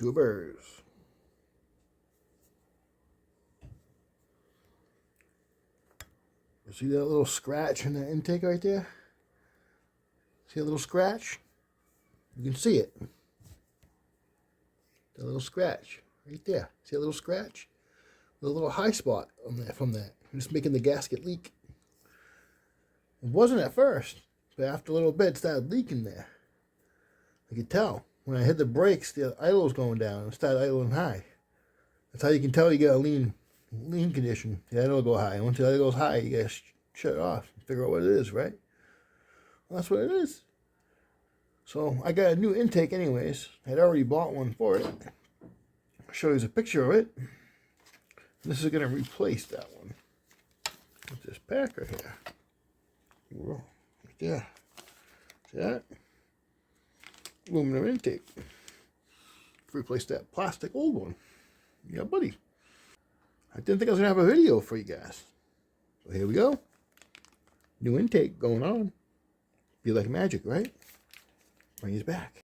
Tubers. You see that little scratch in the intake right there? See a little scratch? You can see it. That little scratch right there. See a little scratch? A little high spot on that, from that. Just making the gasket leak. It wasn't at first, but after a little bit it started leaking there. I could tell. When I hit the brakes, the idle was going down. It started idling high. That's how you can tell you got a lean condition. The idle will go high. And once the idle goes high, you got to shut it off and figure out what it is, right? Well, that's what it is. So I got a new intake anyways. I had already bought one for it. I'll show you a picture of it. This is going to replace that one with this pack right here. Whoa, right there. See that? Aluminum intake. Replace that plastic old one. Yeah, buddy. I didn't think I was going to have a video for you guys. So here we go. New intake going on. Be like magic, right? Bring his back.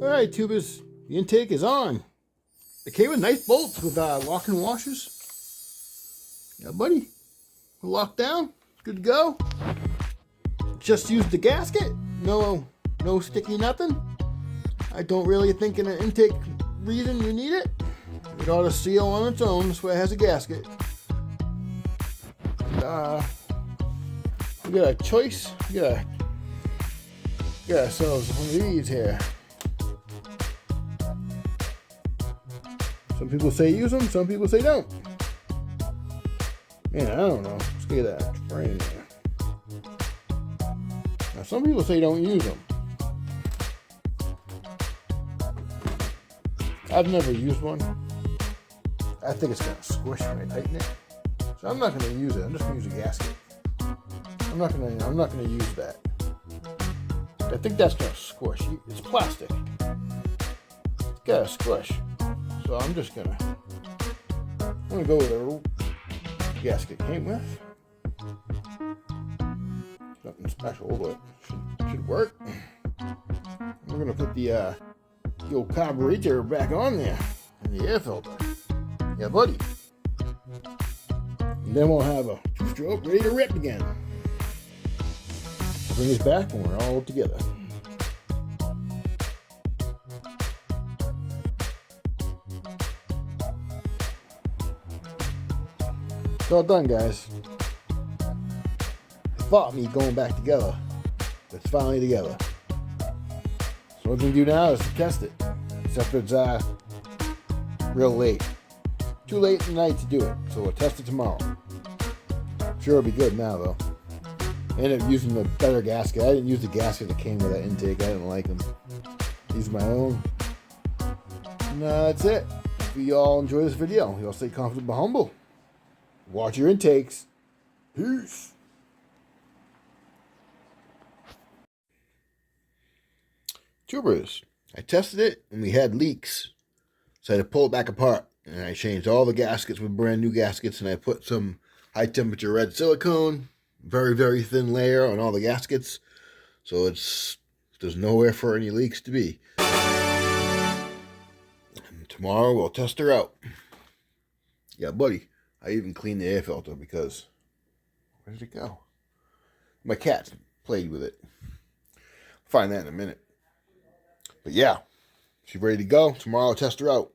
Alright, tubers. The intake is on. It came with nice bolts with locking washers. Yeah, buddy. We're locked down. Good to go. Just used the gasket. No sticky nothing. I don't really think in an intake reason you need it. It ought to seal on its own. That's why it has a gasket. And, we got a choice. We got ourselves one of these here. Some people say use them, some people say don't. Man, I don't know. Let's look at that frame there. Now, some people say don't use them. I've never used one. I think it's gonna squish when I tighten it. So I'm not gonna use it. I'm just gonna use a gasket. I'm not gonna use that. I think that's gonna squish. It's plastic. It's gotta squish. So I'm gonna go with the gasket came with. Nothing special, but should work. We're gonna put the old carburetor back on there and the air filter. Yeah, buddy. And then we'll have a two-stroke ready to rip again. Bring us back when we're all together. It's all done, guys. It fought me going back together. It's finally together. So what we're going to do now is to test it. Except it's real late. Too late in the night to do it. So we'll test it tomorrow. I'm sure it'll be good now, though. I ended up using the better gasket. I didn't use the gasket that came with that intake. I didn't like them. Use my own. And that's it. If you all enjoy this video, you all stay confident but humble. Watch your intakes. Peace. Tubers. I tested it and we had leaks. So I had to pull it back apart. And I changed all the gaskets with brand new gaskets. And I put some high temperature red silicone. Very, very thin layer on all the gaskets. So there's nowhere for any leaks to be. And tomorrow we'll test her out. Yeah, buddy. I even cleaned the air filter because, where did it go? My cat played with it. Find that in a minute. But yeah, she's ready to go. Tomorrow I'll test her out.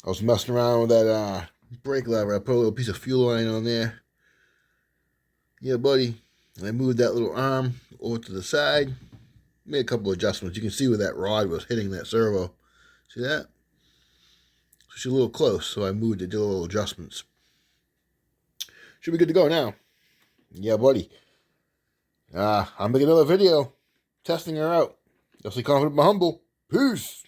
I was messing around with that brake lever. I put a little piece of fuel line on there. Yeah, buddy. And I moved that little arm over to the side. Made a couple of adjustments. You can see where that rod was hitting that servo. See that? So she's a little close, so I moved it, did a little adjustments. Should be good to go now. Yeah, buddy. I'll make another video testing her out. You'll stay confident but humble. Peace.